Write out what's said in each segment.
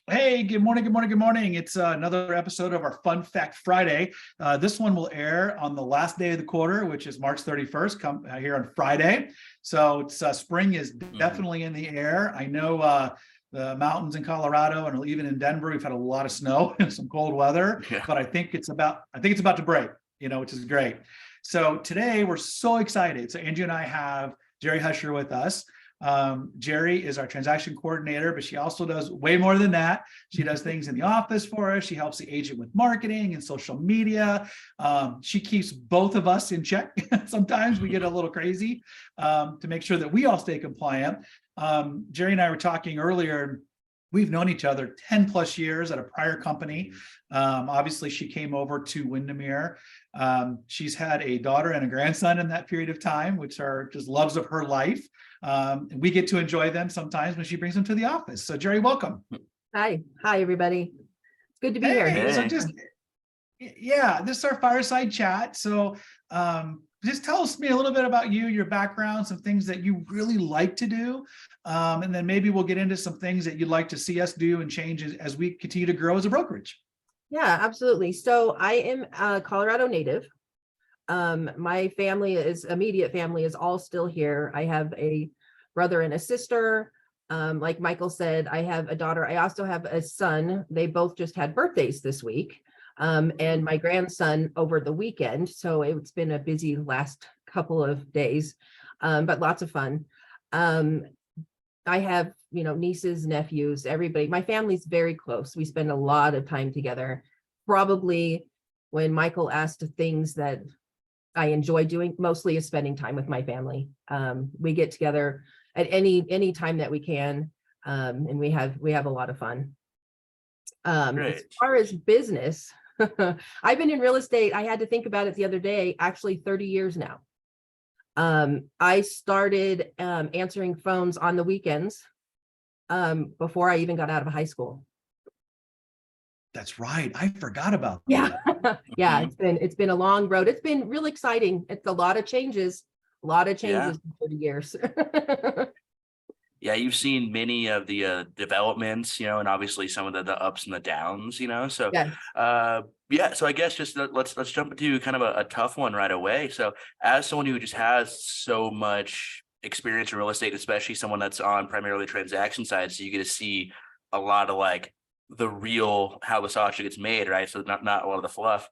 Hey, good morning, good morning, good morning. It's another episode of our Fun Fact Friday. This one will air on the last day of the quarter, which is March 31st, come here on Friday. So it's spring is definitely in the air. I know the mountains in Colorado and even in Denver, we've had a lot of snow and some cold weather, Yeah. but I think it's about to break, which is great. So today we're so excited. So Angie and I have Jeri Huscher with us. Jeri is our transaction coordinator, but she also does way more than that. She does things in the office for us. She helps the agent with marketing and social media. She keeps both of us in check. Sometimes we get a little crazy to make sure that we all stay compliant. Jeri and I were talking earlier. We've known each other 10 plus years at a prior company. Obviously, she came over to Windermere. She's had a daughter and a grandson in that period of time, which are just loves of her life. And we get to enjoy them sometimes when she brings them to the office. So Jeri, welcome. Hi, everybody. It's good to be here. So this is our fireside chat. So just tell me a little bit about you, your background, some things that you really like to do. And then maybe we'll get into some things that you'd like to see us do and change as we continue to grow as a brokerage. Yeah, absolutely. So I am a Colorado native. My immediate family is all still here. I have a brother and a sister. Like Michael said, I have a daughter. I also have a son. They both just had birthdays this week. And my grandson over the weekend. So it's been a busy last couple of days, but lots of fun. I have, nieces, nephews, everybody. My family's very close. We spend a lot of time together. Probably when Michael asked things that I enjoy doing, mostly is spending time with my family. We get together at any time that we can, and we have a lot of fun. As far as business, I've been in real estate. I had to think about it the other day, actually 30 years now. I started answering phones on the weekends before I even got out of high school. That's right. I forgot about that. Yeah, it's been a long road. It's been really exciting. It's a lot of changes in 30 years. Yeah, you've seen many of the developments, and obviously some of the ups and the downs, So so I guess just let's jump into kind of a tough one right away. So as someone who just has so much experience in real estate, especially someone that's on primarily the transaction side, so you get to see a lot of like the real how the sausage gets made, right? So not a lot of the fluff.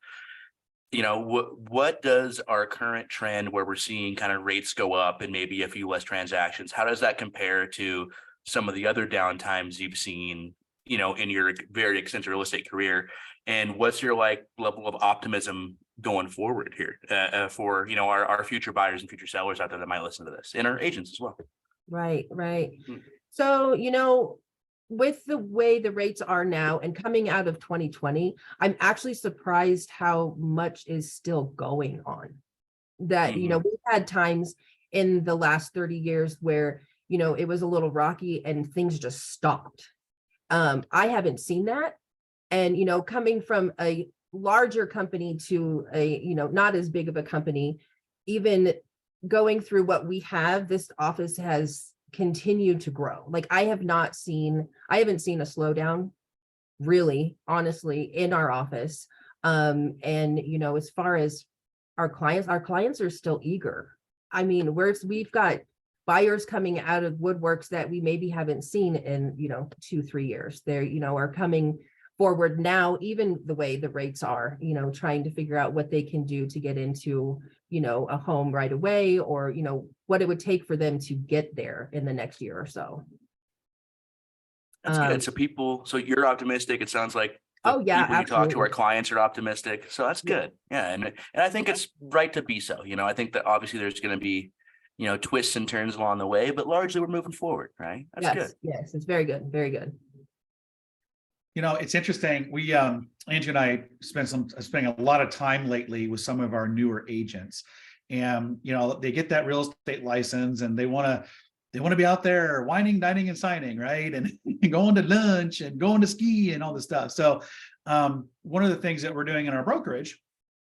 What does our current trend where we're seeing kind of rates go up and maybe a few less transactions, how does that compare to some of the other downtimes you've seen, in your very extensive real estate career? And what's your level of optimism going forward here for, our future buyers and future sellers out there that might listen to this, and our agents as well? Right. So, with the way the rates are now and coming out of 2020, I'm actually surprised how much is still going on. That, we've had times in the last 30 years where, it was a little rocky and things just stopped. I haven't seen that. And, coming from a larger company to a, not as big of a company, even going through what we have, this office has continue to grow. Like I haven't seen a slowdown, really, honestly, in our office. And as far as our clients are still eager. I mean, we've got buyers coming out of woodworks that we maybe haven't seen in 2-3 years. They're are coming forward now, even the way the rates are, trying to figure out what they can do to get into a home right away, or what it would take for them to get there in the next year or so. That's good. So you're optimistic. It sounds like people you talk to, our clients are optimistic. So that's good. Yeah. And I think it's right to be so. I think that obviously there's going to be, twists and turns along the way, but largely we're moving forward, right? That's good. Yes, it's very good. Very good. It's interesting. We, Angie and I spending a lot of time lately with some of our newer agents, and they get that real estate license and they want to be out there whining, dining, and signing, right? And going to lunch and going to ski and all this stuff. So one of the things that we're doing in our brokerage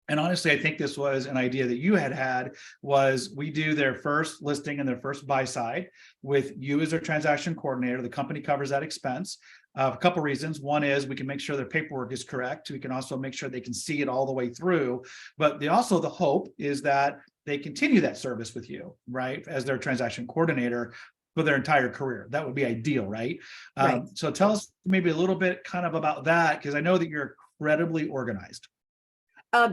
And honestly, I think this was an idea that you had, was we do their first listing and their first buy side with you as their transaction coordinator. The company covers that expense. A couple reasons. One is we can make sure their paperwork is correct. We can also make sure they can see it all the way through. But the hope is that they continue that service with you, right, as their transaction coordinator for their entire career. That would be ideal, right? Right. So tell us maybe a little bit kind of about that, because I know that you're incredibly organized.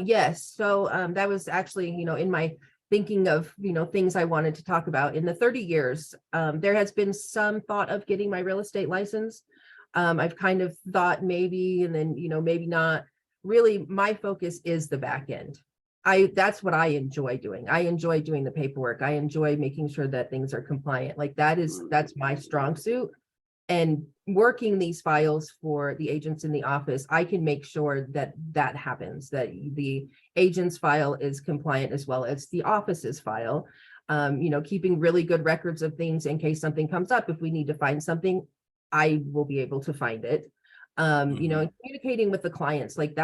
Yes. So that was actually, in my thinking of, things I wanted to talk about. In the 30 years, there has been some thought of getting my real estate license. I've kind of thought maybe, and then, maybe not. Really, my focus is the back end. That's what I enjoy doing. I enjoy doing the paperwork. I enjoy making sure that things are compliant. Like that's my strong suit. And working these files for the agents in the office, I can make sure that that happens, that the agent's file is compliant as well as the office's file. Keeping really good records of things in case something comes up. If we need to find something, I will be able to find it. And communicating with the clients, like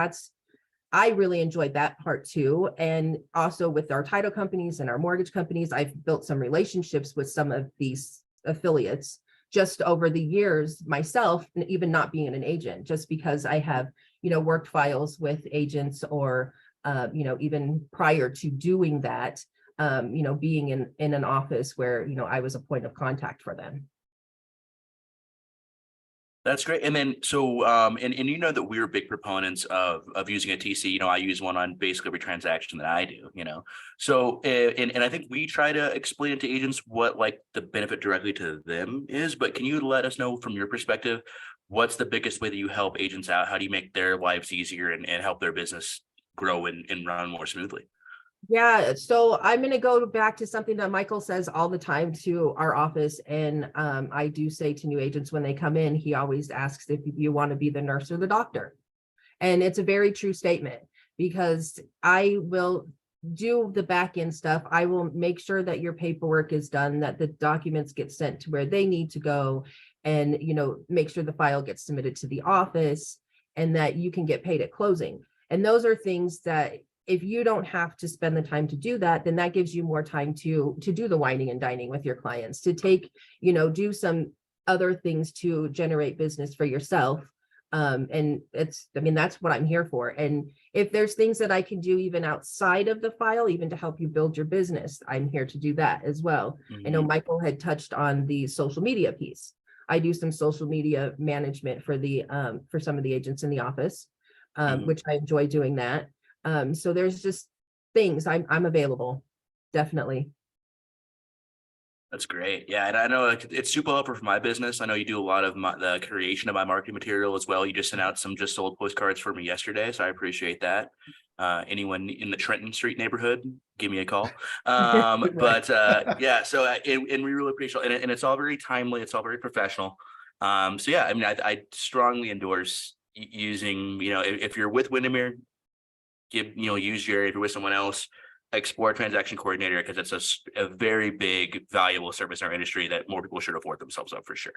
I really enjoyed that part too. And also with our title companies and our mortgage companies, I've built some relationships with some of these affiliates just over the years myself, even not being an agent, just because I have, worked files with agents or, even prior to doing that, being in an office where, I was a point of contact for them. That's great. And then, so, and that we're big proponents of using a TC. I use one on basically every transaction that I do, So, and I think we try to explain it to agents what like the benefit directly to them is, but can you let us know from your perspective, what's the biggest way that you help agents out? How do you make their lives easier and help their business grow and run more smoothly? Yeah, so I'm going to go back to something that Michael says all the time to our office. And I do say to new agents when they come in, he always asks if you want to be the nurse or the doctor. And it's a very true statement, because I will do the back end stuff. I will make sure that your paperwork is done, that the documents get sent to where they need to go, and, make sure the file gets submitted to the office and that you can get paid at closing. And those are things that, if you don't have to spend the time to do that, then that gives you more time to do the wining and dining with your clients, to take, do some other things to generate business for yourself. And that's what I'm here for. And if there's things that I can do even outside of the file, even to help you build your business, I'm here to do that as well. I know Michael had touched on the social media piece. I do some social media management for for some of the agents in the office, which I enjoy doing that. So there's just things I'm available. Definitely. That's great. Yeah. And I know it's super helpful for my business. I know you do a lot of the creation of my marketing material as well. You just sent out some just sold postcards for me yesterday, so I appreciate that. Anyone in the Trenton Street neighborhood, give me a call. But yeah, so and we really appreciate it. And it's all very timely. It's all very professional. So yeah, I strongly endorse using, if you're with Windermere, use Jeri. If you're with someone else, explore transaction coordinator, because it's a very big, valuable service in our industry that more people should afford themselves up for sure.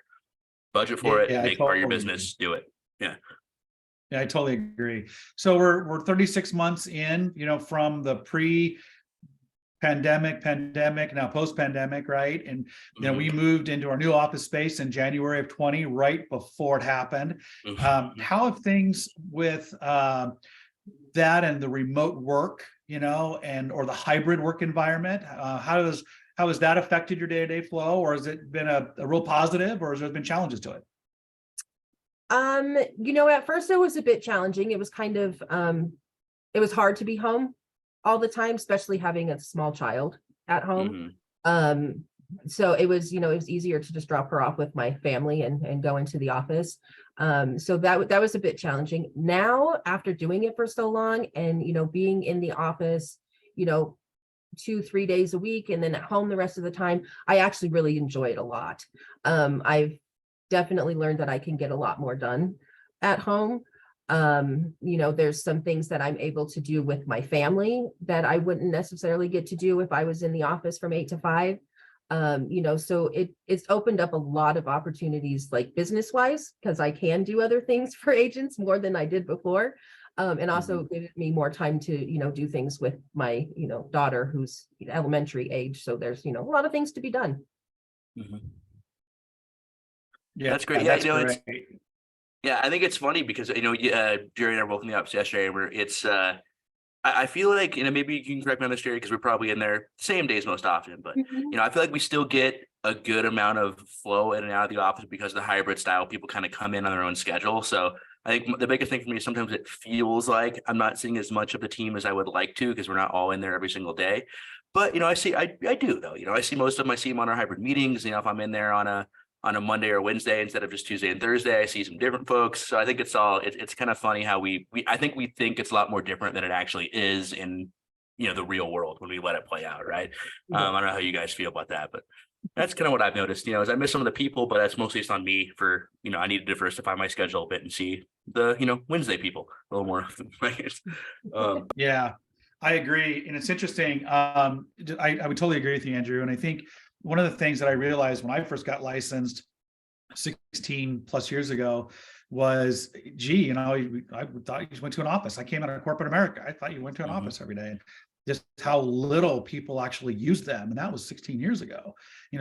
Budget for it, make part of your business, do it. Yeah. Yeah, I totally agree. So we're 36 months in, from the pandemic, now post-pandemic, right? And we moved into our new office space in January of 20, right before it happened. How have things with that and the remote work, or the hybrid work environment, how has that affected your day-to-day flow, or has it been a real positive, or has there been challenges to it? At first it was a bit challenging. It was kind of it was hard to be home all the time, especially having a small child at home. So it was, it was easier to just drop her off with my family and go into the office. So that was a bit challenging. Now, after doing it for so long and, being in the office, 2-3 days a week and then at home the rest of the time, I actually really enjoy it a lot. I've definitely learned that I can get a lot more done at home. There's some things that I'm able to do with my family that I wouldn't necessarily get to do if I was in the office from 8 to 5. So it's opened up a lot of opportunities, like business wise, because I can do other things for agents more than I did before. And also give me more time to, do things with my, daughter who's elementary age. So there's, a lot of things to be done. Yeah, that's great. that's It's great. I think it's funny because Jeri and I were both in the office yesterday, where it's I feel like, maybe you can correct me on this, Jeri, because we're probably in there same days most often, but I feel like we still get a good amount of flow in and out of the office because of the hybrid style. People kind of come in on their own schedule. So I think the biggest thing for me is sometimes it feels like I'm not seeing as much of the team as I would like to, because we're not all in there every single day. But I do though. I see most of them. I see them on our hybrid meetings. If I'm in there on a Monday or Wednesday instead of just Tuesday and Thursday, I see some different folks. So I think it's kind of funny how I think we think it's a lot more different than it actually is in, the real world when we let it play out. Right. I don't know how you guys feel about that, but that's kind of what I've noticed, is I miss some of the people, but that's mostly just on me for, I need to diversify my schedule a bit and see the, Wednesday people a little more often. Yeah, I agree. And it's interesting. I would totally agree with you, Andrew. And I think one of the things that I realized when I first got licensed 16 plus years ago was, gee, I thought you went to an office. I came out of corporate America. I thought you went to an office every day. And just how little people actually use them. And that was 16 years ago.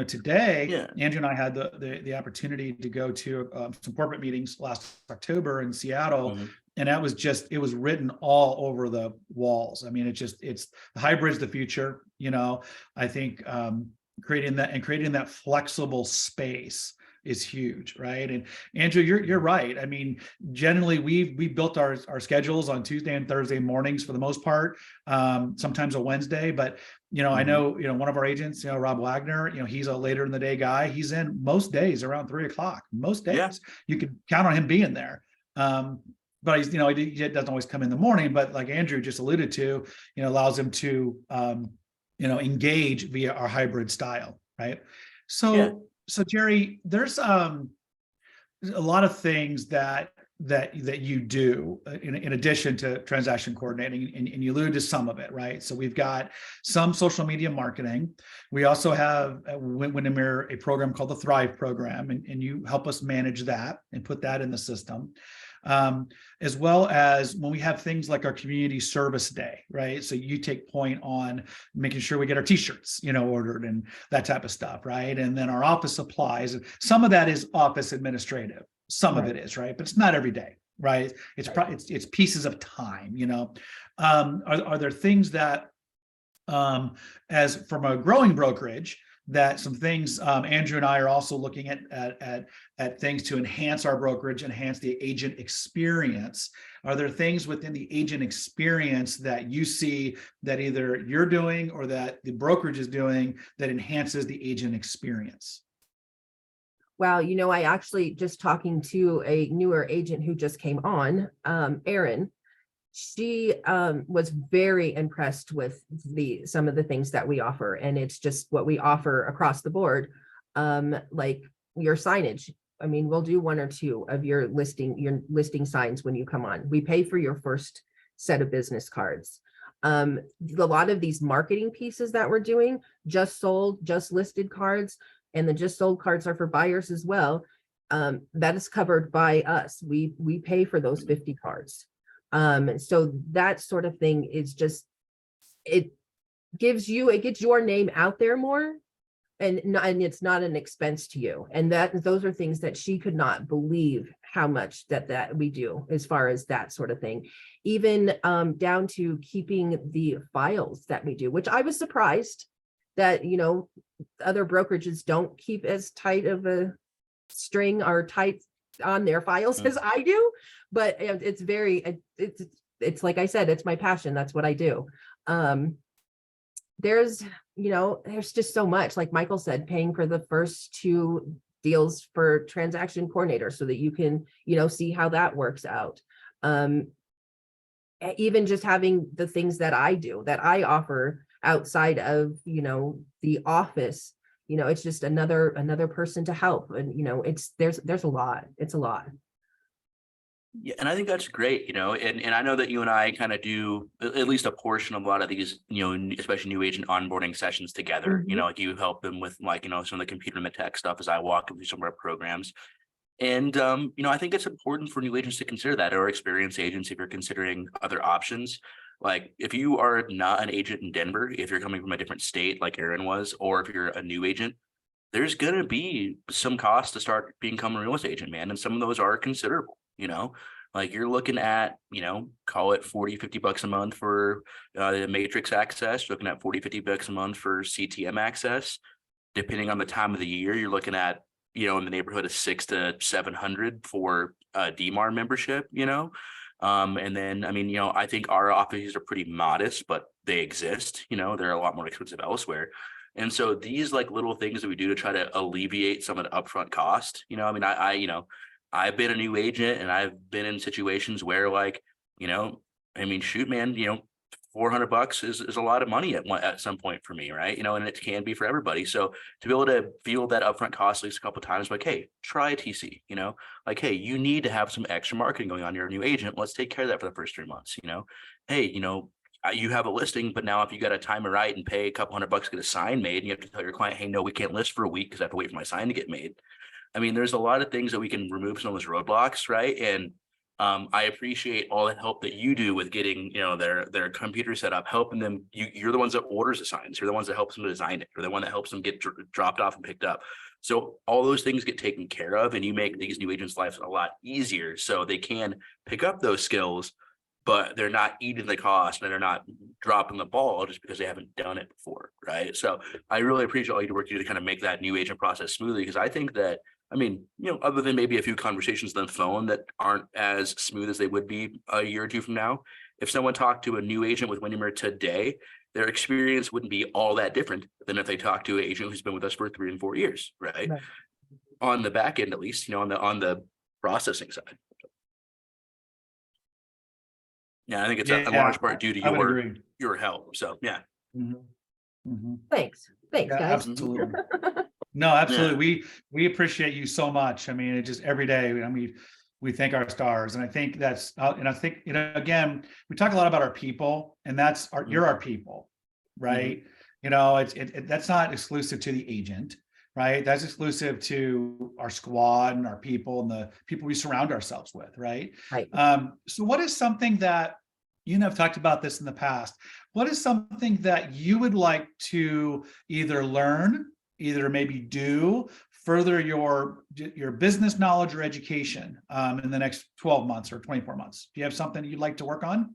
Today, Andrew and I had the opportunity to go to some corporate meetings last October in Seattle. And that was it was written all over the walls. I mean, it's the hybrid's the future. I think creating that flexible space is huge, right? And Andrew, you're right. I mean, generally we built our schedules on Tuesday and Thursday mornings for the most part, sometimes a Wednesday, but I know, one of our agents, Rob Wagner, he's a later in the day guy. He's in most days around 3:00, most days. You can count on him being there. But he's, he doesn't always come in the morning, but like Andrew just alluded to, allows him to, engage via our hybrid style, right? So Jeri, there's a lot of things that you do in addition to transaction coordinating, and you alluded to some of it, right? So we've got some social media marketing. We also have at Windermere a program called the Thrive program, and you help us manage that and put that in the system. As well as when we have things like our community service day, right? So you take point on making sure we get our t-shirts, ordered and that type of stuff, right? And then our office supplies. Some of that is office administrative. Some of it is, right? But it's not every day, right? It's pieces of time, Are there things that, as from a growing brokerage, that some things Andrew and I are also looking at things to enhance our brokerage, enhance the agent experience? Are there things within the agent experience that you see that either you're doing or that the brokerage is doing that enhances the agent experience? Wow, I actually just talking to a newer agent who just came on, Erin. She was very impressed with some of the things that we offer, and it's just what we offer across the board. Like your signage. I mean, we'll do one or two of your listing signs when you come on. We pay for your first set of business cards. A lot of these marketing pieces that we're doing, just sold, just listed cards, and the just sold cards are for buyers as well. That is covered by us. We pay for those 50 cards. So that sort of thing is just, it gets your name out there more, and it's not an expense to you. And those are things that she could not believe how much that we do as far as that sort of thing, even down to keeping the files that we do, which I was surprised that, other brokerages don't keep as tight of a string or tight on their files as I do, but it's like I said, it's my passion. That's what I do. There's just so much, like Michael said, paying for the first 2 deals for transaction coordinator so that you can, see how that works out. Even just having the things that I do, that I offer outside of, the office, it's just another person to help. And, there's a lot. It's a lot. Yeah, and I think that's great, and I know that you and I kind of do at least a portion of a lot of these, especially new agent onboarding sessions together. Like you help them with some of the computer and the tech stuff as I walk them through some of our programs. And, I think it's important for new agents to consider that, or experienced agents if you're considering other options. Like if you are not an agent in Denver, if you're coming from a different state like Aaron was, or if you're a new agent, there's going to be some cost to start becoming a real estate agent, man. And some of those are considerable. Like you're looking at, call it 40, $50 a month for the matrix access, you're looking at 40, $50 a month for CTM access. Depending on the time of the year, you're looking at, in the neighborhood of 600 to 700 for DMAR membership. And then, I think our offices are pretty modest, but they exist, they're a lot more expensive elsewhere. And so these like little things that we do to try to alleviate some of the upfront cost, I've been a new agent and I've been in situations where like, shoot, man, $400 is a lot of money at some point for me, right? And it can be for everybody. So to be able to feel that upfront cost at least a couple of times, like, hey, try a TC, like, hey, you need to have some extra marketing going on. You're a new agent. Let's take care of that for the first 3 months. Hey, you have a listing, but now if you got to time it right and pay a couple $100 to get a sign made, and you have to tell your client, hey, no, we can't list for a week because I have to wait for my sign to get made. There's a lot of things that we can remove some of those roadblocks, right? And I appreciate all the help that you do with getting, their computer set up, helping them. You're the ones that orders the signs. You're the ones that helps them design it. You're the one that helps them get dropped off and picked up. So all those things get taken care of, and you make these new agents' lives a lot easier, so they can pick up those skills, but they're not eating the cost and they're not dropping the ball just because they haven't done it before, right? So I really appreciate all your work you do to kind of make that new agent process smoothly, because I think that, other than maybe a few conversations on the phone that aren't as smooth as they would be a year or two from now, if someone talked to a new agent with Windermere today, their experience wouldn't be all that different than if they talk to an agent who's been with us for 3 and 4 years, right? On the back end, at least, on the processing side. Yeah, I think it's a large part due to your help. So yeah. Thanks, guys. Absolutely. No, absolutely. We appreciate you so much. It just every day. We thank our stars, and I think that's. And I think again, we talk a lot about our people, and that's you're our people, right? That's not exclusive to the agent, right? That's exclusive to our squad and our people and the people we surround ourselves with, right? Right. So, what is something that I've talked about this in the past? What is something that you would like to either learn, either maybe do, further your business knowledge or education in the next 12 months or 24 months? Do you have something you'd like to work on?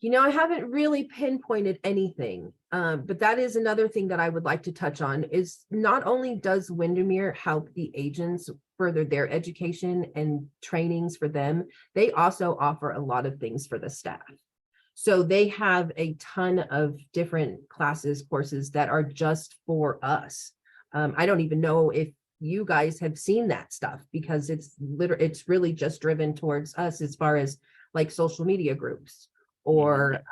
I haven't really pinpointed anything, but that is another thing that I would like to touch on is not only does Windermere help the agents further their education and trainings for them, they also offer a lot of things for the staff. So they have a ton of different classes, courses that are just for us. I don't even know if you guys have seen that stuff, because it's really just driven towards us as far as like social media groups or,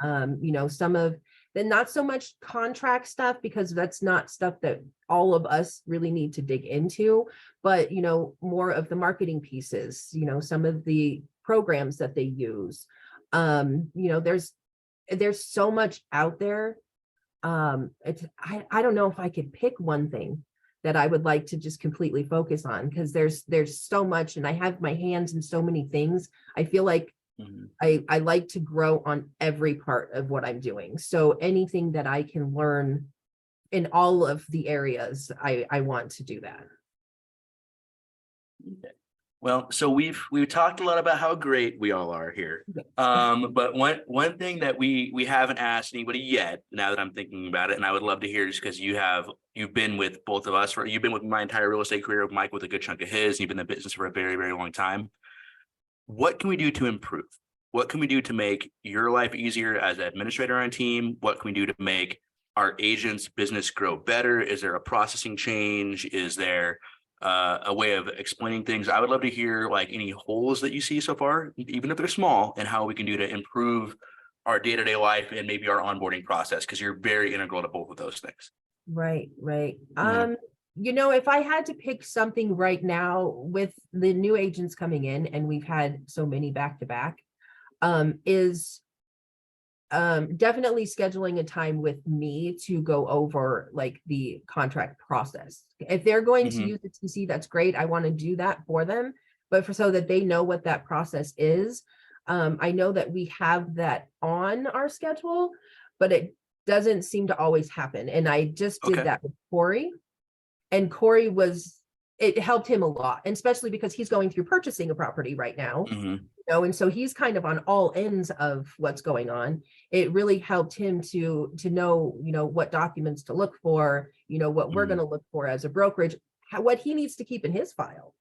some of the not so much contract stuff, because that's not stuff that all of us really need to dig into, but, more of the marketing pieces, some of the programs that they use. There's so much out there. I don't know if I could pick one thing that I would like to just completely focus on, because there's so much, and I have my hands in so many things. I feel like I like to grow on every part of what I'm doing. So anything that I can learn in all of the areas, I want to do that. Okay. Well, so we've talked a lot about how great we all are here. But one thing that we haven't asked anybody yet, now that I'm thinking about it, and I would love to hear, just because you've been with both of us, you've been with my entire real estate career, Mike with a good chunk of his, and you've been in the business for a very, very long time. What can we do to improve? What can we do to make your life easier as an administrator on a team? What can we do to make our agents' business grow better? Is there a processing change? Is there a way of explaining things? I would love to hear like any holes that you see so far, even if they're small, and how we can do to improve our day-to-day life and maybe our onboarding process, because you're very integral to both of those things. Right. If I had to pick something right now with the new agents coming in, and we've had so many back to back, is definitely scheduling a time with me to go over like the contract process. If they're going to use the TC, that's great. I want to do that for them, but so that they know what that process is. I know that we have that on our schedule, but it doesn't seem to always happen. And I just did that with Corey, and Corey it helped him a lot, and especially because he's going through purchasing a property right now. And so he's kind of on all ends of what's going on. It really helped him to know, what documents to look for, what we're going to look for as a brokerage, what he needs to keep in his file.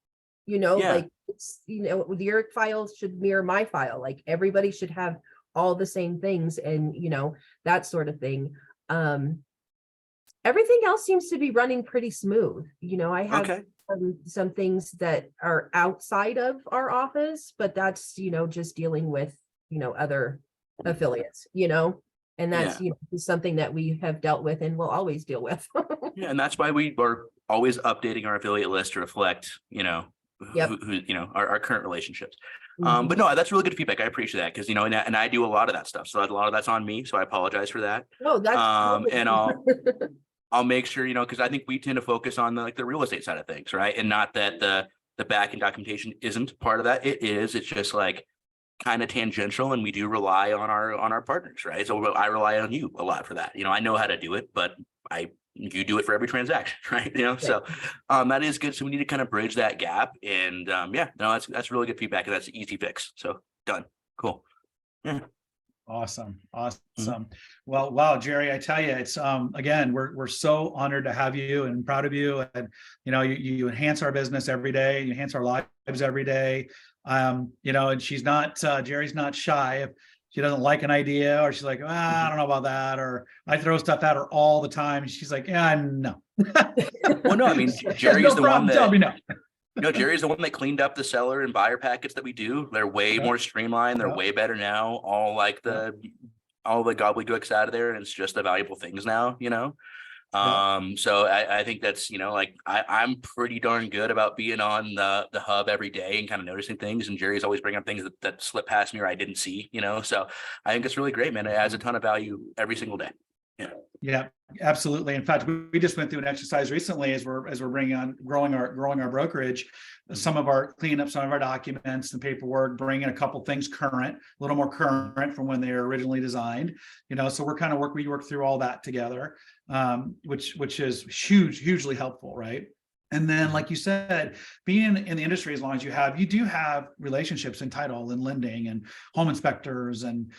Like it's, your file should mirror my file. Like everybody should have all the same things, and that sort of thing. Everything else seems to be running pretty smooth. I have some things that are outside of our office, but that's, just dealing with, other affiliates, and that's, something that we have dealt with and will always deal with. Yeah. And that's why we are always updating our affiliate list to reflect, our current relationships. But no, that's really good feedback. I appreciate that because, and I do a lot of that stuff. So a lot of that's on me. So I apologize for that. No, that's and I'll make sure, because I think we tend to focus on the real estate side of things, right? And not that the back end documentation isn't part of that. It is. It's just like kind of tangential, and we do rely on our partners, right? So I rely on you a lot for that. I know how to do it, but you do it for every transaction, right? So that is good. So we need to kind of bridge that gap, and that's really good feedback, and that's an easy fix. So done. Cool. Yeah. Awesome. Well, wow, Jeri, I tell you, it's again, we're so honored to have you and proud of you. And you enhance our business every day, you enhance our lives every day. And she's not Jeri's not shy. If she doesn't like an idea, or she's like, I don't know about that, or I throw stuff at her all the time, and she's like, yeah, no. Well, no, I mean, Jeri's the one that tell me no. Jeri's the one that cleaned up the seller and buyer packets that we do. They're way more streamlined. They're way better now. All the gobbledygooks out of there, and it's just the valuable things now, So I think that's, I'm pretty darn good about being on the hub every day and kind of noticing things. And Jeri's always bringing up things that slip past me or I didn't see, So I think it's really great, man. It adds a ton of value every single day. Yeah, absolutely. In fact, we just went through an exercise recently as we're growing our brokerage, some of our cleaning up some of our documents and paperwork, bringing a couple things current, a little more current from when they were originally designed. So we work through all that together, which is hugely helpful, right? And then, like you said, being in the industry as long as you do have relationships in title and lending and home inspectors and,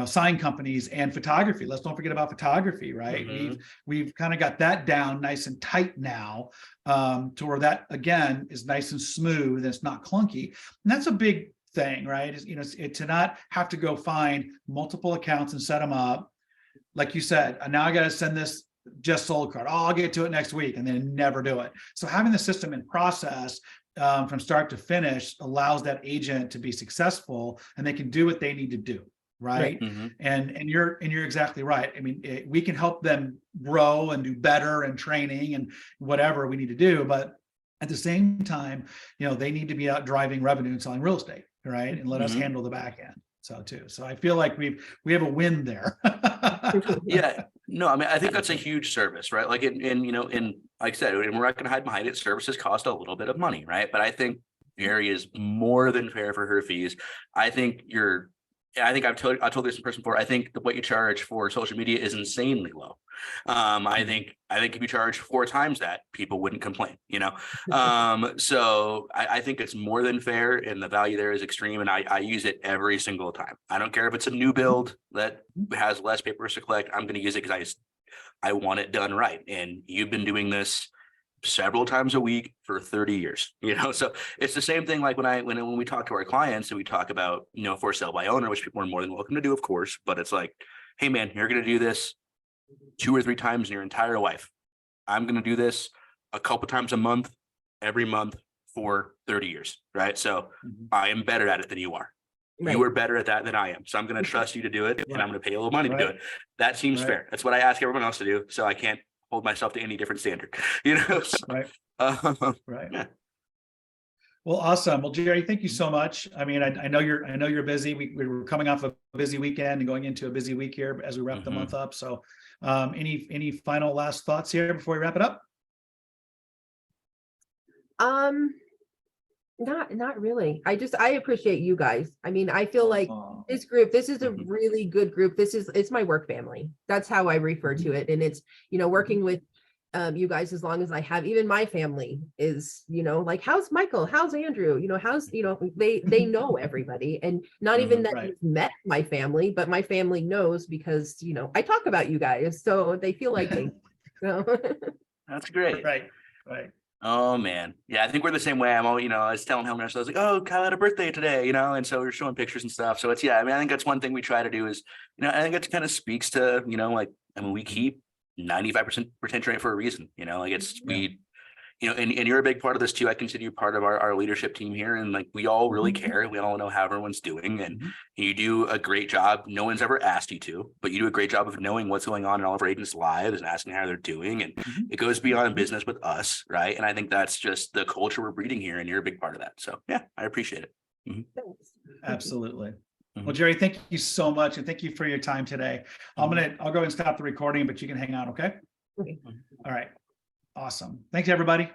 sign companies and photography. Let's don't forget about photography, right? We've kind of got that down nice and tight now, to where that, again, is nice and smooth and it's not clunky. And that's a big thing, right? Is, to not have to go find multiple accounts and set them up. Like you said, now I got to send this just sold card. I'll get to it next week, and then never do it. So having the system in process from start to finish allows that agent to be successful, and they can do what they need to do, right? And you're exactly right. I mean, we can help them grow and do better and training and whatever we need to do, but at the same time, they need to be out driving revenue and selling real estate, right? And let us handle the back end. So I feel like we have a win there. Yeah. No, I mean, I think that's a huge service, right? Like like I said, and we're not going to hide behind it. Services cost a little bit of money, right? But I think Jeri is more than fair for her fees. I think I've told this in person before. I think what you charge for social media is insanely low. I think if you charge 4 times that, people wouldn't complain, So I think it's more than fair, and the value there is extreme. And I use it every single time. I don't care if it's a new build that has less papers to collect. I'm going to use it because I want it done right. And you've been doing this several times a week for 30 years, so it's the same thing. Like when we talk to our clients and we talk about, for sale by owner, which people are more than welcome to do, of course, but it's like, hey man, you're going to do this 2 or 3 times in your entire life. I'm going to do this a couple times a month, every month for 30 years. Right. So I am better at it than you are. Right. You are better at that than I am. So I'm going to trust you to do it, and I'm going to pay a little money to do it. That seems fair. That's what I ask everyone else to do. So I can't hold myself to any different standard, Right. Right. Yeah. Well, awesome. Well, Jeri, thank you so much. I mean, I know you're busy. We were coming off a busy weekend and going into a busy week here as we wrap the month up. So, any final last thoughts here before we wrap it up? Not really. I appreciate you guys. I mean, I feel like this group, this is a really good group. It's my work family. That's how I refer to it. And it's, working with you guys as long as I have. Even my family is, like, how's Michael? How's Andrew? How's, they know everybody, and not even that you've met my family, but my family knows because, I talk about you guys. So they feel like they That's great. Right. Oh man. Yeah, I think we're the same way. I'm all, I was telling him, I was like, oh, Kyle had a birthday today, and so we're showing pictures and stuff. So it's, I think that's one thing we try to do is, I think it kind of speaks to, we keep 95% retention rate for a reason, and you're a big part of this too. I consider you part of our leadership team here. And like, we all really care. We all know how everyone's doing, and you do a great job. No one's ever asked you to, but you do a great job of knowing what's going on in all of our agents' lives and asking how they're doing. And it goes beyond business with us. Right. And I think that's just the culture we're breeding here. And you're a big part of that. So yeah, I appreciate it. Absolutely. Well, Jeri, thank you so much. And thank you for your time today. I'll go ahead and stop the recording, but you can hang out. Okay. All right. Awesome. Thanks, everybody.